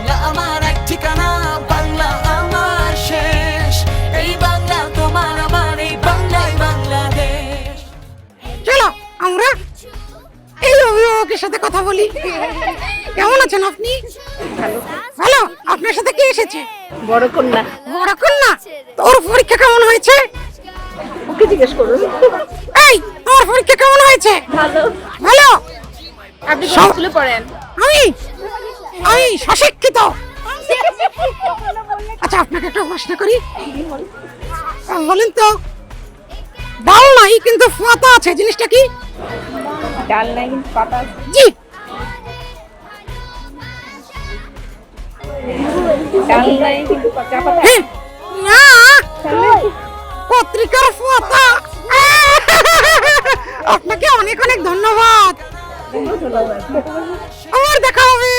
বাংলা আমার এক ঠিকানা, বাংলা আমার শেষ, এই বাংলা তোমার আমার, এই বাংলাই বাংলাদেশ। চলো আমরা এই অভিভাবকের সাথে কথা বলি। কেমন আছেন আপনি? ভালো। আপনার সাথে কে এসেছে? বড় কন্যা। বড় কন্যা? তোর পরীক্ষা কেমন হয়েছে? ওকে জিজ্ঞেস করুন। এই, তোমার পরীক্ষা কেমন হয়েছে? ভালো। ভালো। আপনি কোন স্কুলে পড়েন? আমি আমি সশিক্ষিত। আচ্ছা, আপনাকে একটা প্রশ্ন করি, বলেন তো, ডাল নাই কিন্তু পাতা আছে, জিনিসটা কি? ডাল নাই কিন্তু পাতা আছে। জি। ডাল নাই কিন্তু চা পাতা। হ্যাঁ। না, পত্রিকার পাতা। আপনাকে অনেক অনেক ধন্যবাদ। ধন্যবাদ। আবার দেখা হবে।